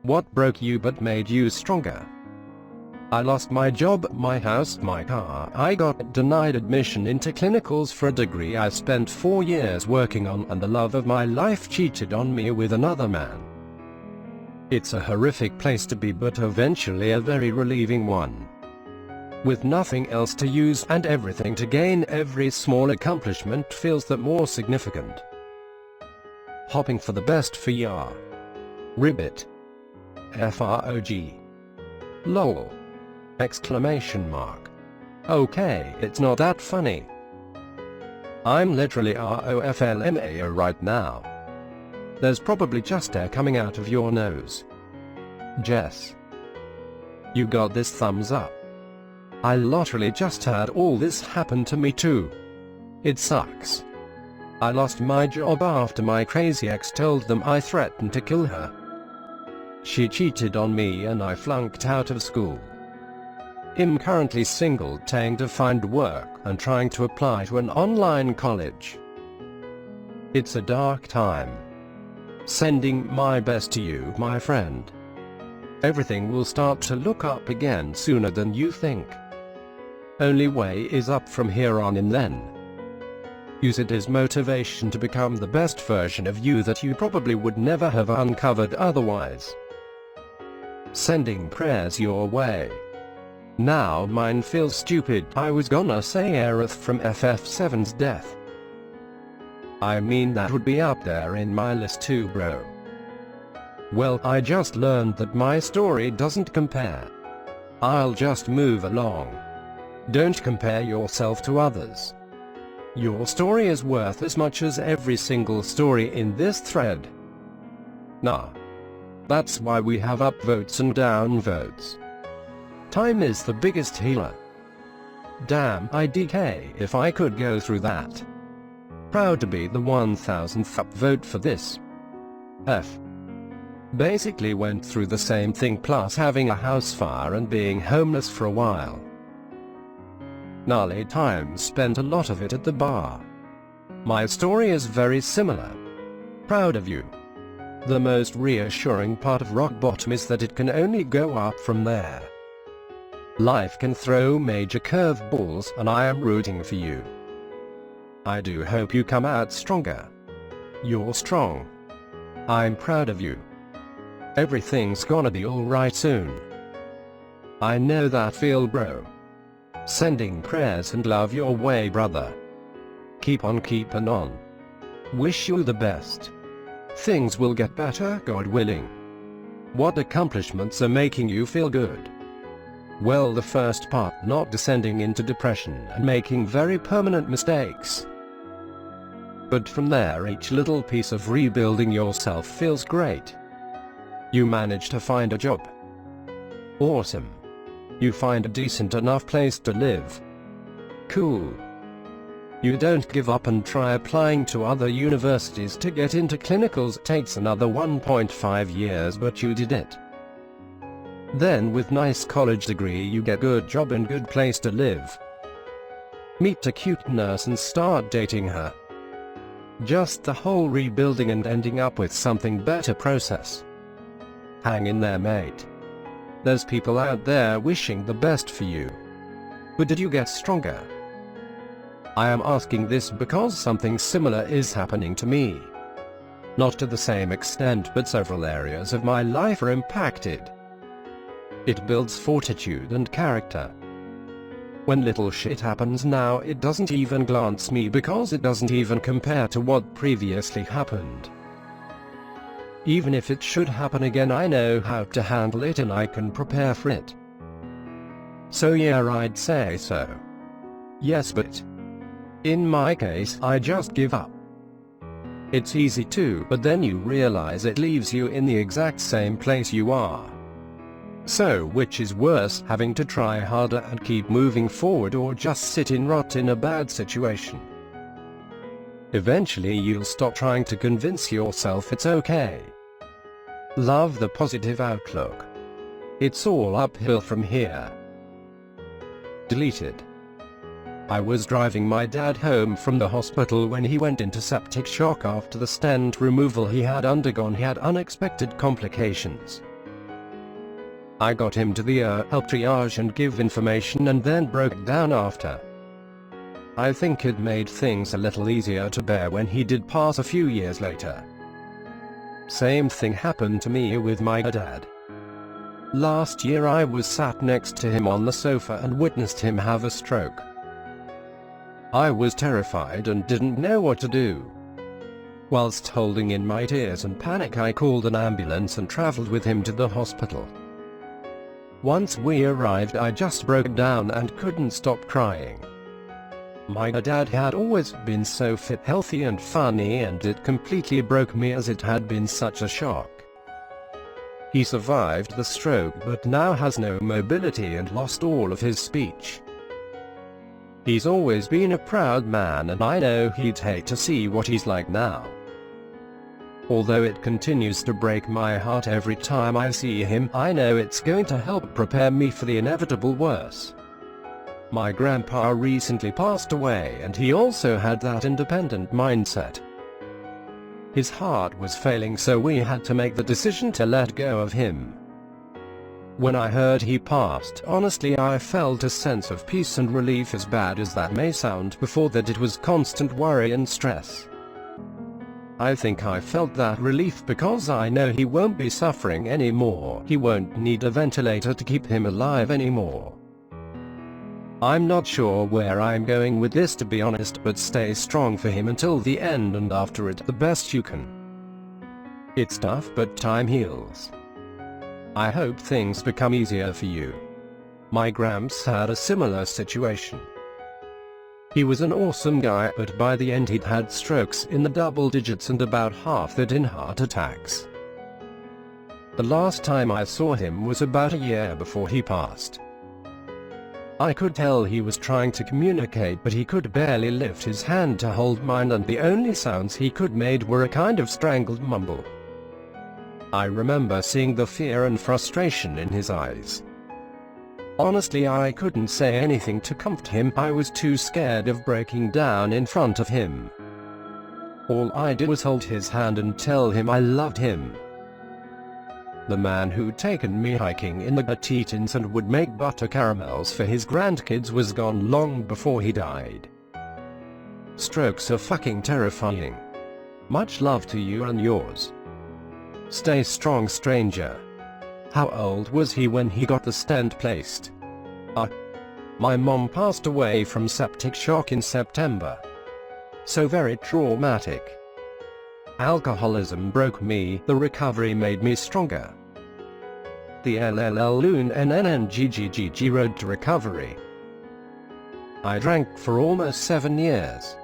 What broke you but made you stronger? I lost my job, my house, my car. I got denied admission into clinicals for a degree I spent 4 years working on, and the love of my life cheated on me with another man. It's a horrific place to be, but eventually a very relieving one. With nothing else to use and everything to gain, every small accomplishment feels that more significant. Hopping for the best for ya. Ribbit. Frog. Lol. Exclamation mark. Okay, it's not that funny. I'm literally ROFLMAO right now. There's probably just air coming out of your nose. Jess. You got this thumbs up. I literally just had all this happen to me too. It sucks. I lost my job after my crazy ex told them I threatened to kill her. She cheated on me and I flunked out of school. I'm currently single, trying to find work and trying to apply to an online college. It's a dark time. Sending my best to you, my friend. Everything will start to look up again sooner than you think. Only way is up from here on in then. Use it as motivation to become the best version of you that you probably would never have uncovered otherwise. Sending prayers your way. Now mine feels stupid. I was gonna say Aerith from FF7's death. I mean, that would be up there in my list too, bro. Well, I just learned that my story doesn't compare. I'll just move along. Don't compare yourself to others. Your story is worth as much as every single story in this thread. Nah. That's why we have upvotes and downvotes. Time is the biggest healer. Damn, IDK if I could go through that. Proud to be the 1000th upvote for this. F. Basically went through the same thing, plus having a house fire and being homeless for a while. Gnarly time, spent a lot of it at the bar. My story is very similar. Proud of you. The most reassuring part of rock bottom is that it can only go up from there. Life can throw major curveballs, and I am rooting for you. I do hope you come out stronger. You're strong. I'm proud of you. Everything's gonna be alright soon. I know that feel, bro. Sending prayers and love your way, brother. Keep on keeping on. Wish you the best. Things will get better, God willing. What accomplishments are making you feel good? Well, the first part, not descending into depression and making very permanent mistakes. But from there, each little piece of rebuilding yourself feels great. You manage to find a job. Awesome. You find a decent enough place to live. Cool. You don't give up and try applying to other universities to get into clinicals. It takes another 1.5 years, but you did it. Then with nice college degree you get good job and good place to live. Meet a cute nurse and start dating her. Just the whole rebuilding and ending up with something better process. Hang in there, mate. There's people out there wishing the best for you. But did you get stronger? I am asking this because something similar is happening to me. Not to the same extent, but several areas of my life are impacted. It builds fortitude and character. When little shit happens now, it doesn't even glance me because it doesn't even compare to what previously happened. Even if it should happen again, I know how to handle it and I can prepare for it. So yeah, I'd say so. Yes, but in my case, I just give up. It's easy to, but then you realize it leaves you in the exact same place you are. So which is worse, having to try harder and keep moving forward, or just sit and rot in a bad situation? Eventually you'll stop trying to convince yourself it's okay. Love the positive outlook. It's all uphill from here. Deleted. I was driving my dad home from the hospital when he went into septic shock after the stent removal he had undergone. He had unexpected complications. I got him to the help triage and give information and then broke down after. I think it made things a little easier to bear when he did pass a few years later. Same thing happened to me with my dad. Last year I was sat next to him on the sofa and witnessed him have a stroke. I was terrified and didn't know what to do. Whilst holding in my tears and panic, I called an ambulance and traveled with him to the hospital. Once we arrived, I just broke down and couldn't stop crying. My dad had always been so fit, healthy and funny, and it completely broke me as it had been such a shock. He survived the stroke but now has no mobility and lost all of his speech. He's always been a proud man, and I know he'd hate to see what he's like now. Although it continues to break my heart every time I see him, I know it's going to help prepare me for the inevitable worse. My grandpa recently passed away, and he also had that independent mindset. His heart was failing, so we had to make the decision to let go of him. When I heard he passed, honestly I felt a sense of peace and relief, as bad as that may sound. Before that it was constant worry and stress. I think I felt that relief because I know he won't be suffering anymore. He won't need a ventilator to keep him alive anymore. I'm not sure where I'm going with this, to be honest, but stay strong for him until the end, and after it the best you can. It's tough, but time heals. I hope things become easier for you. My Gramps had a similar situation. He was an awesome guy, but by the end he'd had strokes in the double digits and about half that in heart attacks. The last time I saw him was about a year before he passed. I could tell he was trying to communicate, but he could barely lift his hand to hold mine, and the only sounds he could make were a kind of strangled mumble. I remember seeing the fear and frustration in his eyes. Honestly, I couldn't say anything to comfort him. I was too scared of breaking down in front of him. All I did was hold his hand and tell him I loved him. The man who'd taken me hiking in the Tetons and would make butter caramels for his grandkids was gone long before he died. Strokes are fucking terrifying. Much love to you and yours. Stay strong, stranger. How old was he when he got the stent placed? My mom passed away from septic shock in September. So very traumatic. Alcoholism broke me, the recovery made me stronger. The LLLUNNNGGGG road to recovery. I drank for almost 7 years.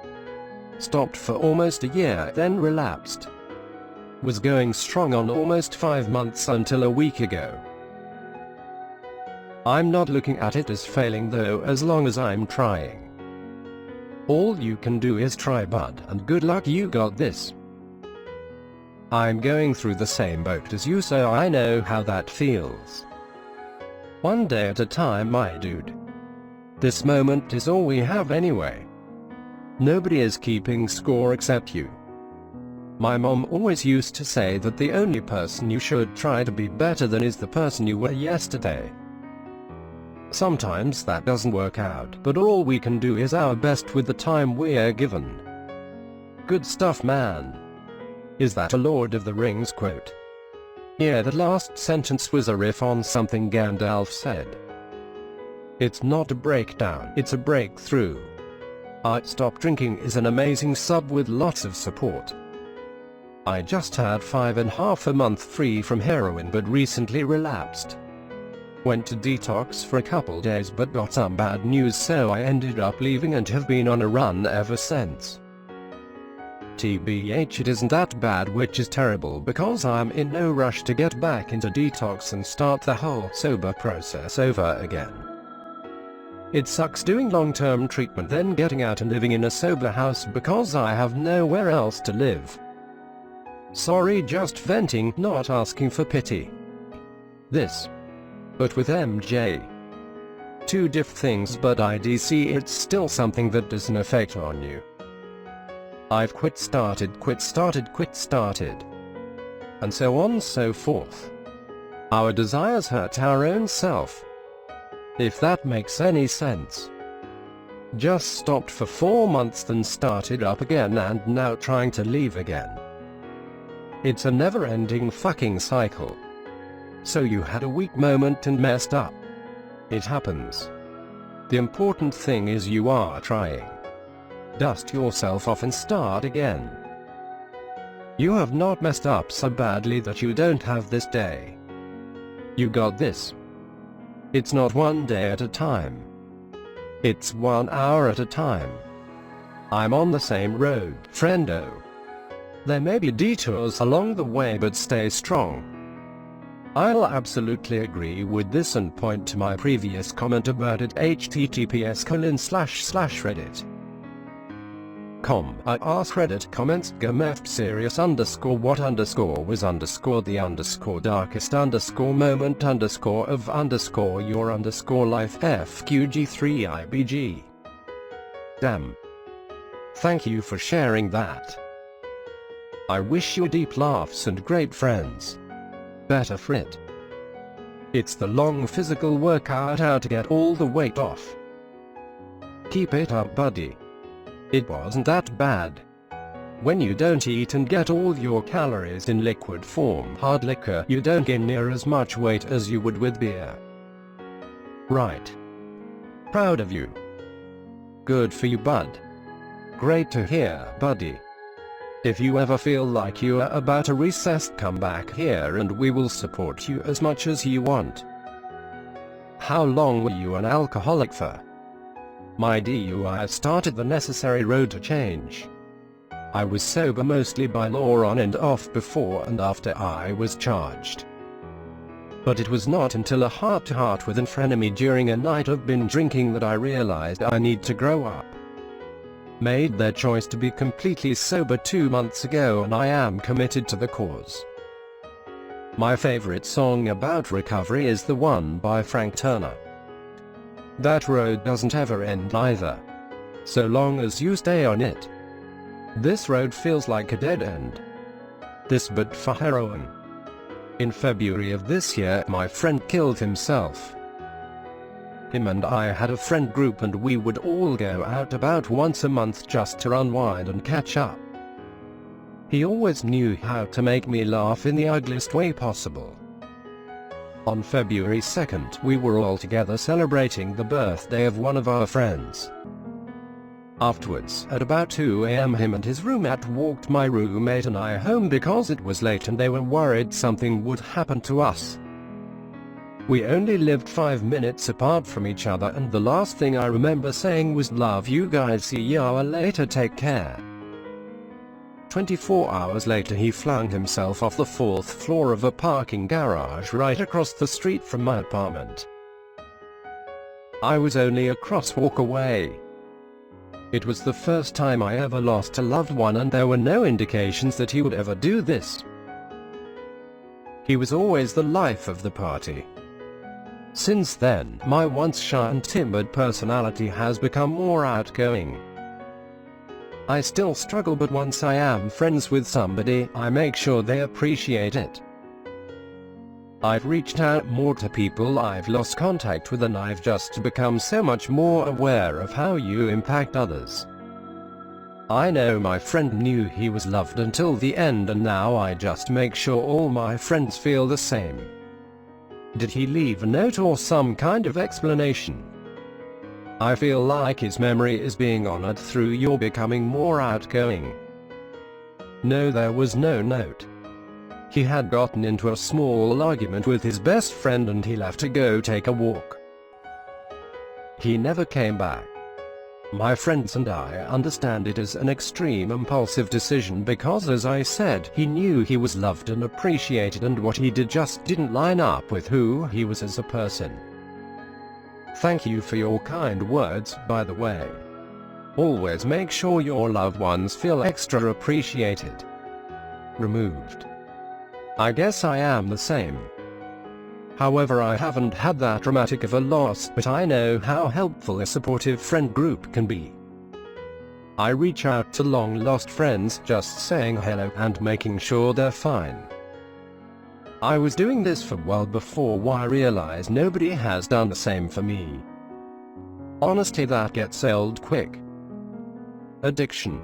Stopped for almost a year, then relapsed. Was going strong on almost 5 months until a week ago. I'm not looking at it as failing though, as long as I'm trying. All you can do is try, bud, and good luck, you got this. I'm going through the same boat as you, so I know how that feels. One day at a time, my dude. This moment is all we have anyway. Nobody is keeping score except you. My mom always used to say that the only person you should try to be better than is the person you were yesterday. Sometimes that doesn't work out, but all we can do is our best with the time we're given. Good stuff, man. Is that a Lord of the Rings quote? Yeah, the last sentence was a riff on something Gandalf said. It's not a breakdown, it's a breakthrough. Stop Drinking is an amazing sub with lots of support. I just had 5.5 a month free from heroin but recently relapsed. Went to detox for a couple days but got some bad news, so I ended up leaving and have been on a run ever since. TBH, it isn't that bad, which is terrible because I'm in no rush to get back into detox and start the whole sober process over again. It sucks doing long-term treatment then getting out and living in a sober house because I have nowhere else to live. Sorry, just venting, not asking for pity. This. But with MJ. Two diff things, but IDC, it's still something that doesn't affect on you. I've quit started, and so on so forth. Our desires hurt our own self. If that makes any sense. Just stopped for 4 months, then started up again, and now trying to leave again. It's a never-ending fucking cycle. So you had a weak moment and messed up. It happens. The important thing is you are trying. Dust yourself off and start again. You have not messed up so badly that you don't have this day. You got this. It's not 1 day at a time. It's 1 hour at a time. I'm on the same road, friendo. There may be detours along the way, but stay strong. I'll absolutely agree with this and point to my previous comment about it, https://reddit.com. I AskReddit comments gmeft serious _what _was _the _darkest _moment _of _your _life fqg3ibg. Damn. Thank you for sharing that. I wish you deep laughs and great friends. Better for it. It's the long physical workout how to get all the weight off. Keep it up, buddy. It wasn't that bad. When you don't eat and get all your calories in liquid form, hard liquor, you don't gain near as much weight as you would with beer. Right. Proud of you. Good for you, bud. Great to hear, buddy. If you ever feel like you are about to recess, come back here and we will support you as much as you want. How long were you an alcoholic for? My DUI started the necessary road to change. I was sober mostly by law on and off before and after I was charged. But it was not until a heart-to-heart with a frenemy during a night of binge drinking that I realized I need to grow up. Made their choice to be completely sober 2 months ago, and I am committed to the cause. My favorite song about recovery is the one by Frank Turner. That road doesn't ever end either. So long as you stay on it. This road feels like a dead end. This but for heroin. In February of this year, my friend killed himself. Him and I had a friend group and we would all go out about once a month just to unwind and catch up. He always knew how to make me laugh in the ugliest way possible. On February 2nd, we were all together celebrating the birthday of one of our friends. Afterwards, at about 2 a.m., him and his roommate walked my roommate and I home because it was late and they were worried something would happen to us. We only lived 5 minutes apart from each other, and the last thing I remember saying was, "Love you guys, see ya later, take care." 24 hours later he flung himself off the 4th floor of a parking garage right across the street from my apartment. I was only a crosswalk away. It was the first time I ever lost a loved one, and there were no indications that he would ever do this. He was always the life of the party. Since then, my once shy and timid personality has become more outgoing. I still struggle, but once I am friends with somebody, I make sure they appreciate it. I've reached out more to people I've lost contact with, and I've just become so much more aware of how you impact others. I know my friend knew he was loved until the end, and now I just make sure all my friends feel the same. Did he leave a note or some kind of explanation? I feel like his memory is being honored through your becoming more outgoing. No, there was no note. He had gotten into a small argument with his best friend and he left to go take a walk. He never came back. My friends and I understand it as an extreme impulsive decision because, as I said, he knew he was loved and appreciated, and what he did just didn't line up with who he was as a person. Thank you for your kind words, by the way. Always make sure your loved ones feel extra appreciated. Removed. I guess I am the same. However, I haven't had that dramatic of a loss, but I know how helpful a supportive friend group can be. I reach out to long-lost friends, just saying hello and making sure they're fine. I was doing this for well before I realized nobody has done the same for me. Honestly, that gets old quick. Addiction.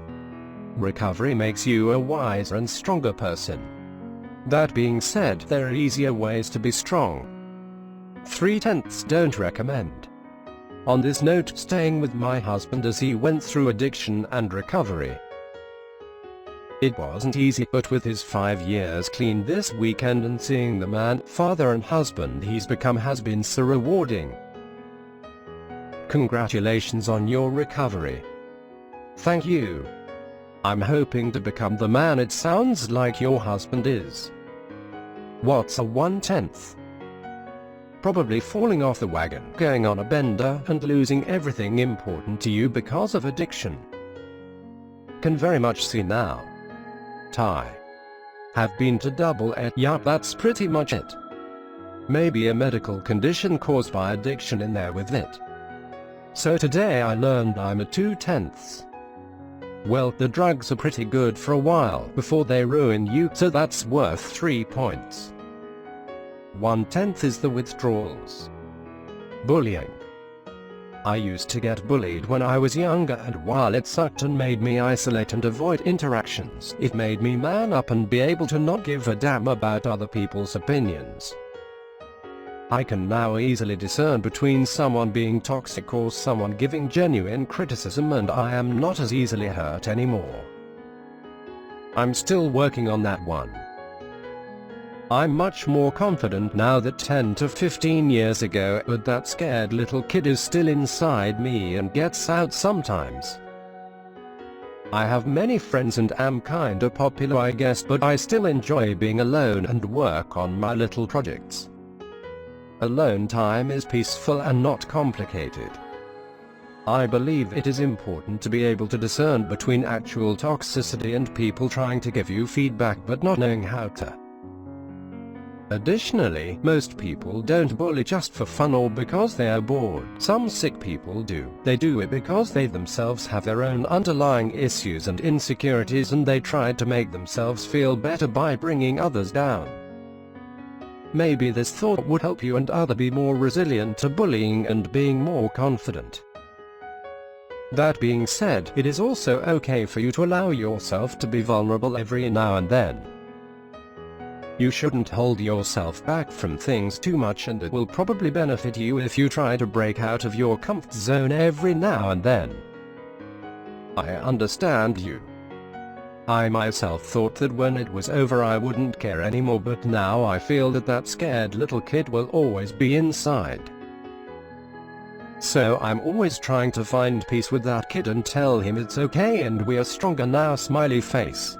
Recovery makes you a wiser and stronger person. That being said, there are easier ways to be strong. 3/10 don't recommend. On this note, staying with my husband as he went through addiction and recovery. It wasn't easy, but with his 5 years clean this weekend and seeing the man, father and husband he's become has been so rewarding. Congratulations on your recovery. Thank you. I'm hoping to become the man it sounds like your husband is. What's a 1/10? Probably falling off the wagon, going on a bender, and losing everything important to you because of addiction. Can very much see now. Thai. Have been to double it, yup, that's pretty much it. Maybe a medical condition caused by addiction in there with it. So today I learned I'm a 2/10. Well, the drugs are pretty good for a while before they ruin you, so that's worth 3 points. 1/10 is the withdrawals. Bullying. I used to get bullied when I was younger, and while it sucked and made me isolate and avoid interactions, it made me man up and be able to not give a damn about other people's opinions. I can now easily discern between someone being toxic or someone giving genuine criticism, and I am not as easily hurt anymore. I'm still working on that one. I'm much more confident now than 10 to 15 years ago, but that scared little kid is still inside me and gets out sometimes. I have many friends and am kinda popular, I guess, but I still enjoy being alone and work on my little projects. Alone time is peaceful and not complicated. I believe it is important to be able to discern between actual toxicity and people trying to give you feedback but not knowing how to. Additionally, most people don't bully just for fun or because they are bored. Some sick people do. They do it because they themselves have their own underlying issues and insecurities, and they try to make themselves feel better by bringing others down. Maybe this thought would help you and others be more resilient to bullying and being more confident. That being said, it is also okay for you to allow yourself to be vulnerable every now and then. You shouldn't hold yourself back from things too much, and it will probably benefit you if you try to break out of your comfort zone every now and then. I understand you. I myself thought that when it was over I wouldn't care anymore, but now I feel that that scared little kid will always be inside. So I'm always trying to find peace with that kid and tell him it's okay and we are stronger now, smiley face.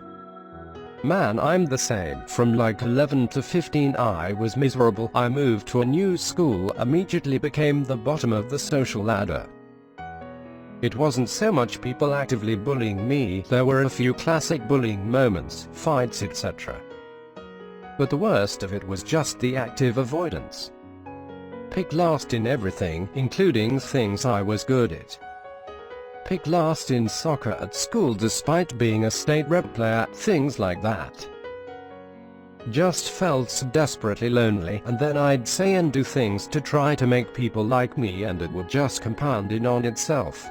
Man, I'm the same. From like 11 to 15 I was miserable. I moved to a new school, immediately became the bottom of the social ladder. It wasn't so much people actively bullying me, there were a few classic bullying moments, fights, etc. But the worst of it was just the active avoidance. Picked last in everything, including things I was good at. Picked last in soccer at school despite being a state rep player, things like that. Just felt so desperately lonely, and then I'd say and do things to try to make people like me, and it would just compound in on itself.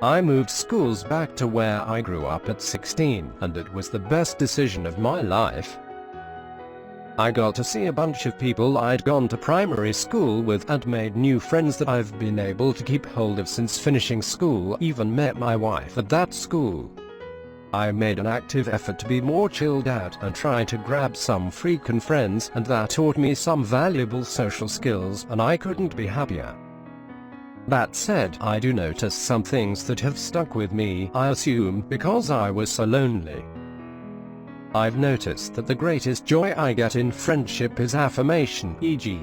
I moved schools back to where I grew up at 16, and it was the best decision of my life. I got to see a bunch of people I'd gone to primary school with and made new friends that I've been able to keep hold of since finishing school, even met my wife at that school. I made an active effort to be more chilled out and try to grab some freakin' friends, and that taught me some valuable social skills, and I couldn't be happier. That said, I do notice some things that have stuck with me, I assume because I was so lonely. I've noticed that the greatest joy I get in friendship is affirmation, e.g.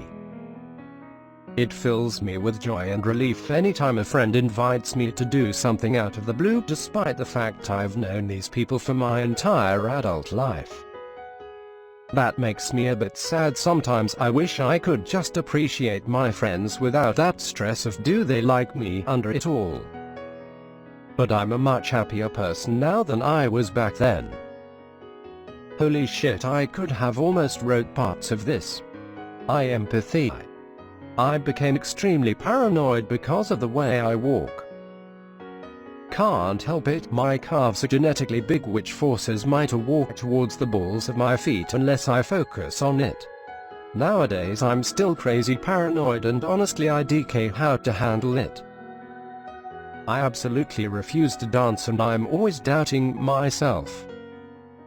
It fills me with joy and relief anytime a friend invites me to do something out of the blue, despite the fact I've known these people for my entire adult life. That makes me a bit sad sometimes. I wish I could just appreciate my friends without that stress of do they like me under it all. But I'm a much happier person now than I was back then. Holy shit, I could have almost wrote parts of this. Empathy. I became extremely paranoid because of the way I walk. Can't help it, my calves are genetically big, which forces me to walk towards the balls of my feet unless I focus on it. Nowadays I'm still crazy paranoid, and honestly I DK how to handle it. I absolutely refuse to dance and I'm always doubting myself.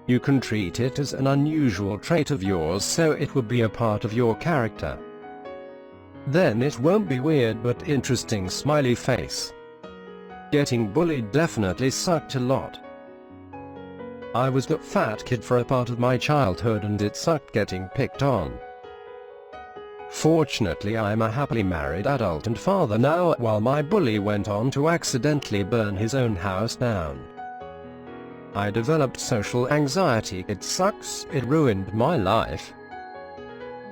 You can treat it as an unusual trait of yours so it will be a part of your character. Then it won't be weird but interesting, smiley face. Getting bullied definitely sucked a lot. I was that fat kid for a part of my childhood and it sucked getting picked on. Fortunately I'm a happily married adult and father now, while my bully went on to accidentally burn his own house down. I developed social anxiety. It sucks, it ruined my life.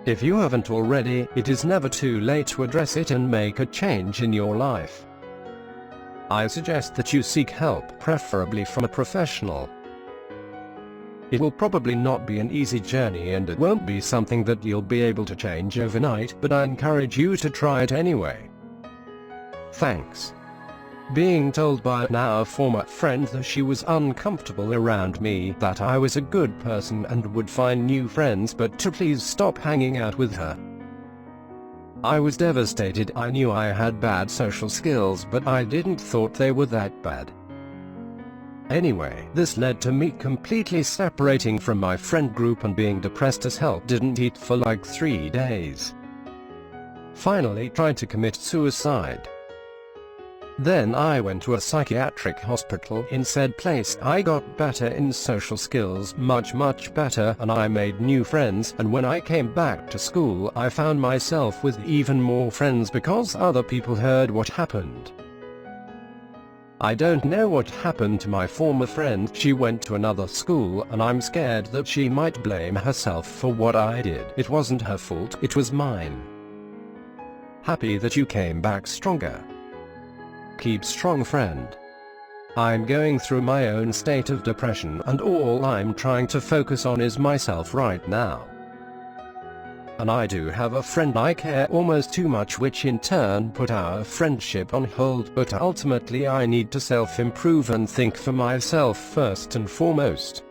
If you haven't already, it is never too late to address it and make a change in your life. I suggest that you seek help, preferably from a professional. It will probably not be an easy journey and it won't be something that you'll be able to change overnight, but I encourage you to try it anyway. Thanks. Being told by now a former friend that she was uncomfortable around me, that I was a good person and would find new friends, but to please stop hanging out with her. I was devastated. I knew I had bad social skills, but I didn't thought they were that bad. Anyway, this led to me completely separating from my friend group and being depressed as hell. Didn't eat for like 3 days. Finally tried to commit suicide. Then I went to a psychiatric hospital in said place. I got better in social skills, much better, and I made new friends, and when I came back to school I found myself with even more friends because other people heard what happened. I don't know what happened to my former friend. She went to another school and I'm scared that she might blame herself for what I did. It wasn't her fault, it was mine. Happy that you came back stronger. Keep strong, friend. I'm going through my own state of depression and all I'm trying to focus on is myself right now. And I do have a friend I care almost too much, which in turn put our friendship on hold, but ultimately I need to self-improve and think for myself first and foremost.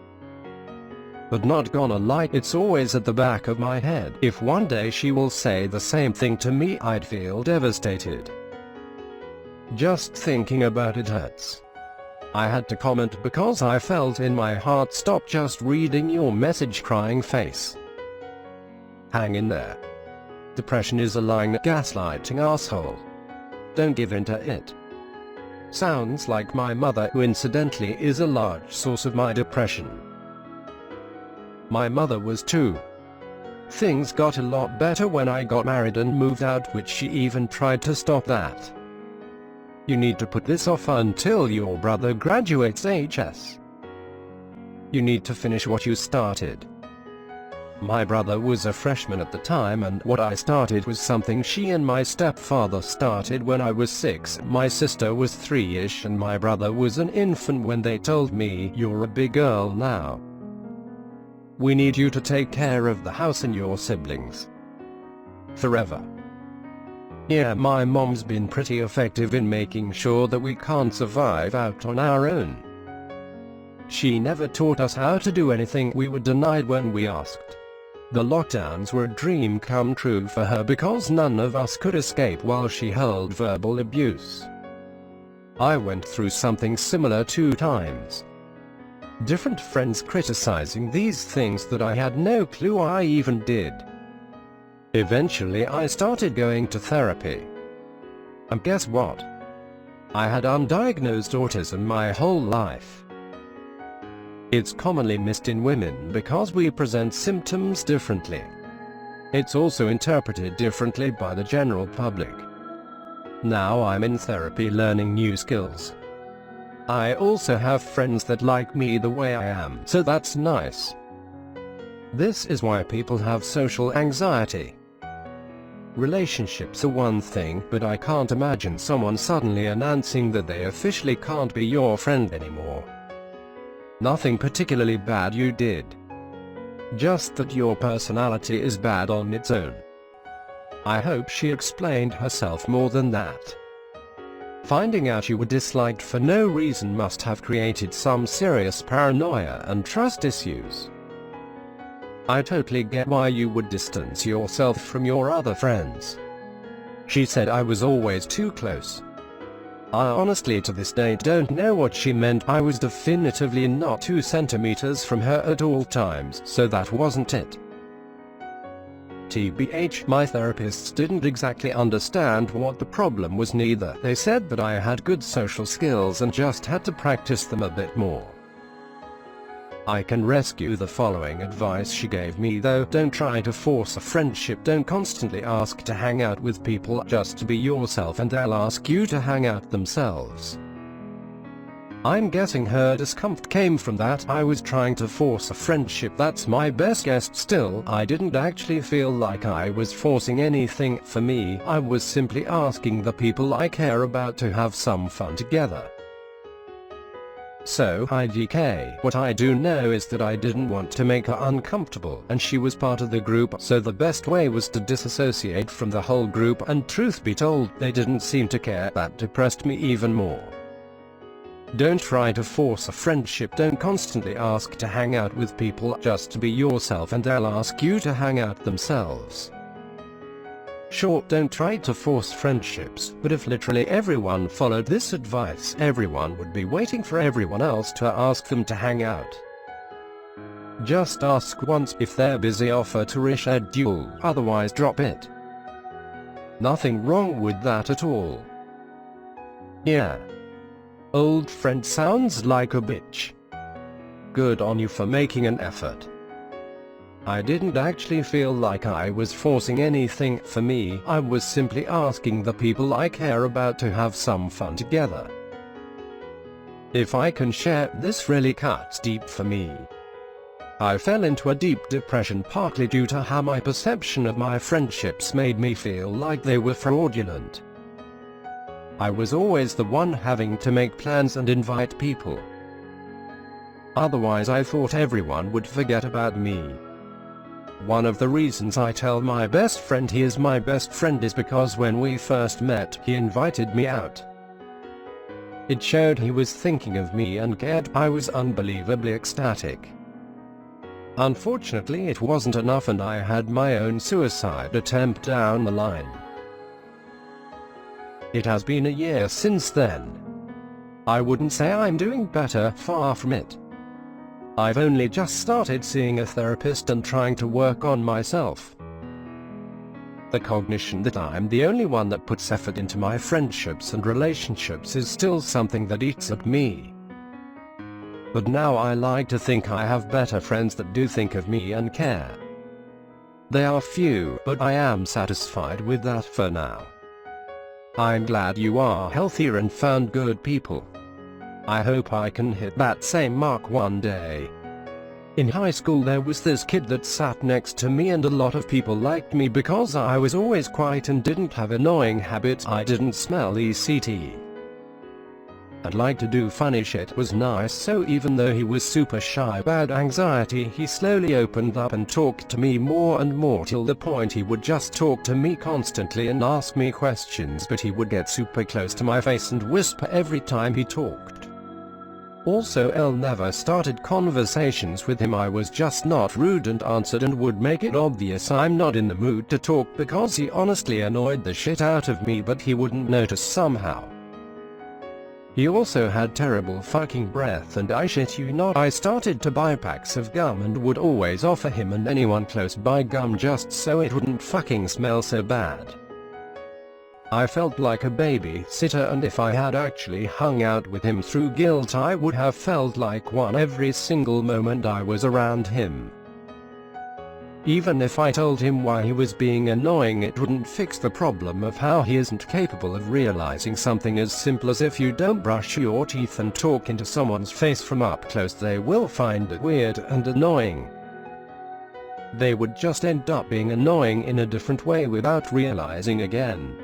But not gonna lie, it's always at the back of my head. If one day she will say the same thing to me, I'd feel devastated. Just thinking about it hurts. I had to comment because I felt in my heart. Stop just reading your message, crying face. Hang in there. Depression is a lying, gaslighting asshole. Don't give in to it. Sounds like my mother, who incidentally is a large source of my depression. My mother was too. Things got a lot better when I got married and moved out, which she even tried to stop that. You need to put this off until your brother graduates HS. You need to finish what you started. My brother was a freshman at the time and what I started was something she and my stepfather started when I was 6. My sister was 3-ish and my brother was an infant when they told me, "You're a big girl now. We need you to take care of the house and your siblings. Forever." Yeah, my mom's been pretty effective in making sure that we can't survive out on our own. She never taught us how to do anything. We were denied when we asked. The lockdowns were a dream come true for her because none of us could escape while she hurled verbal abuse. I went through something similar 2 times. Different friends criticizing these things that I had no clue I even did. Eventually I started going to therapy. And guess what? I had undiagnosed autism my whole life. It's commonly missed in women because we present symptoms differently. It's also interpreted differently by the general public. Now I'm in therapy learning new skills. I also have friends that like me the way I am, so that's nice. This is why people have social anxiety. Relationships are one thing, but I can't imagine someone suddenly announcing that they officially can't be your friend anymore. Nothing particularly bad you did. Just that your personality is bad on its own. I hope she explained herself more than that. Finding out you were disliked for no reason must have created some serious paranoia and trust issues. I totally get why you would distance yourself from your other friends. She said I was always too close. I honestly to this day don't know what she meant. I was definitively not 2 centimeters from her at all times, so that wasn't it. TBH, my therapists didn't exactly understand what the problem was neither. They said that I had good social skills and just had to practice them a bit more. I can rescue the following advice she gave me though: don't try to force a friendship, don't constantly ask to hang out with people, just to be yourself and they'll ask you to hang out themselves. I'm guessing her discomfort came from that. I was trying to force a friendship, that's my best guess. Still, I didn't actually feel like I was forcing anything. For me, I was simply asking the people I care about to have some fun together. So, IDK, what I do know is that I didn't want to make her uncomfortable, and she was part of the group, so the best way was to disassociate from the whole group, and truth be told, they didn't seem to care. That depressed me even more. Don't try to force a friendship, don't constantly ask to hang out with people, just to be yourself and they'll ask you to hang out themselves. Sure, don't try to force friendships, but if literally everyone followed this advice, everyone would be waiting for everyone else to ask them to hang out. Just ask once. If they're busy, offer to reschedule, otherwise drop it. Nothing wrong with that at all. Yeah. Old friend sounds like a bitch. Good on you for making an effort. I didn't actually feel like I was forcing anything. For me, I was simply asking the people I care about to have some fun together. If I can share, this really cuts deep for me. I fell into a deep depression partly due to how my perception of my friendships made me feel like they were fraudulent. I was always the one having to make plans and invite people. Otherwise I thought everyone would forget about me. One of the reasons I tell my best friend he is my best friend is because when we first met, he invited me out. It showed he was thinking of me and cared. I was unbelievably ecstatic. Unfortunately, it wasn't enough and I had my own suicide attempt down the line. It has been a year since then. I wouldn't say I'm doing better, far from it. I've only just started seeing a therapist and trying to work on myself. The cognition that I'm the only one that puts effort into my friendships and relationships is still something that eats at me. But now I like to think I have better friends that do think of me and care. They are few, but I am satisfied with that for now. I'm glad you are healthier and found good people. I hope I can hit that same mark one day. In high school there was this kid that sat next to me and a lot of people liked me because I was always quiet and didn't have annoying habits. I didn't smell ECT. I'd like to do funny shit, was nice, so even though he was super shy about anxiety, he slowly opened up and talked to me more and more till the point he would just talk to me constantly and ask me questions, but he would get super close to my face and whisper every time he talked. Also, L never started conversations with him. I was just not rude and answered and would make it obvious I'm not in the mood to talk because he honestly annoyed the shit out of me, but he wouldn't notice somehow. He also had terrible fucking breath and I shit you not, I started to buy packs of gum and would always offer him and anyone close by gum just so it wouldn't fucking smell so bad. I felt like a babysitter, and if I had actually hung out with him through guilt I would have felt like one every single moment I was around him. Even if I told him why he was being annoying, it wouldn't fix the problem of how he isn't capable of realizing something as simple as if you don't brush your teeth and talk into someone's face from up close they will find it weird and annoying. They would just end up being annoying in a different way without realizing again.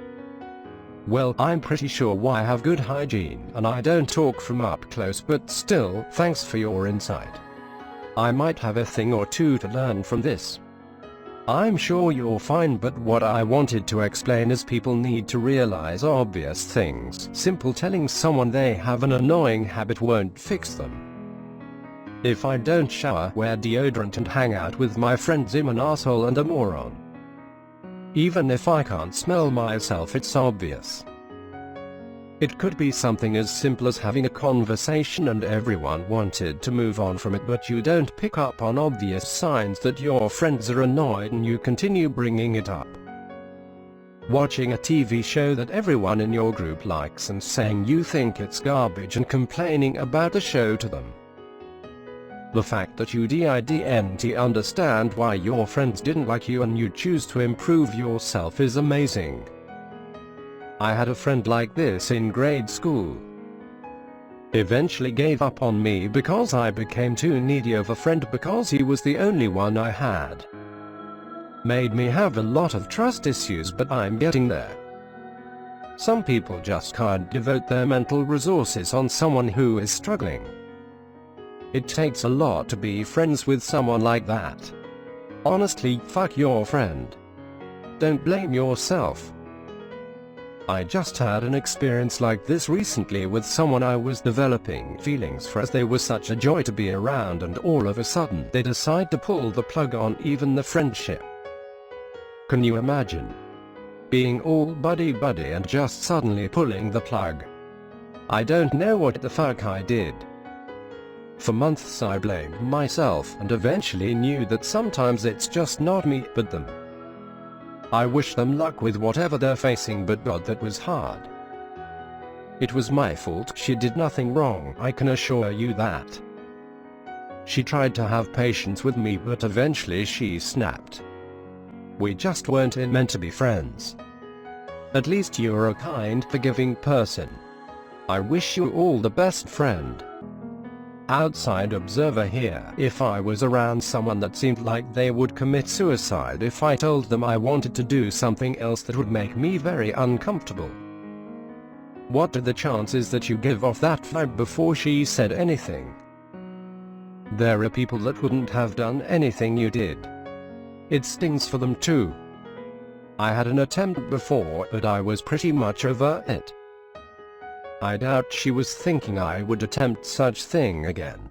Well, I'm pretty sure I have good hygiene and I don't talk from up close, but still, thanks for your insight. I might have a thing or two to learn from this. I'm sure you're fine, but what I wanted to explain is people need to realize obvious things. Simple telling someone they have an annoying habit won't fix them. If I don't shower, wear deodorant and hang out with my friends, I'm an asshole and a moron. Even if I can't smell myself, it's obvious. It could be something as simple as having a conversation and everyone wanted to move on from it, but you don't pick up on obvious signs that your friends are annoyed and you continue bringing it up. Watching a TV show that everyone in your group likes and saying you think it's garbage and complaining about the show to them. The fact that you didn't understand why your friends didn't like you and you choose to improve yourself is amazing. I had a friend like this in grade school. Eventually gave up on me because I became too needy of a friend because he was the only one I had. Made me have a lot of trust issues, but I'm getting there. Some people just can't devote their mental resources on someone who is struggling. It takes a lot to be friends with someone like that. Honestly, fuck your friend. Don't blame yourself. I just had an experience like this recently with someone I was developing feelings for, as they were such a joy to be around, and all of a sudden they decide to pull the plug on even the friendship. Can you imagine? Being all buddy-buddy and just suddenly pulling the plug. I don't know what the fuck I did. For months I blamed myself and eventually knew that sometimes it's just not me but them. I wish them luck with whatever they're facing, but God, that was hard. It was my fault. She did nothing wrong, I can assure you that. She tried to have patience with me, but eventually she snapped. We just weren't meant to be friends. At least you're a kind, forgiving person. I wish you all the best, friend. Outside observer here. If I was around someone that seemed like they would commit suicide if I told them I wanted to do something else that would make me very uncomfortable. What are the chances that you give off that vibe before she said anything? There are people that wouldn't have done anything you did. It stings for them too. I had an attempt before, but I was pretty much over it. I doubt she was thinking I would attempt such thing again.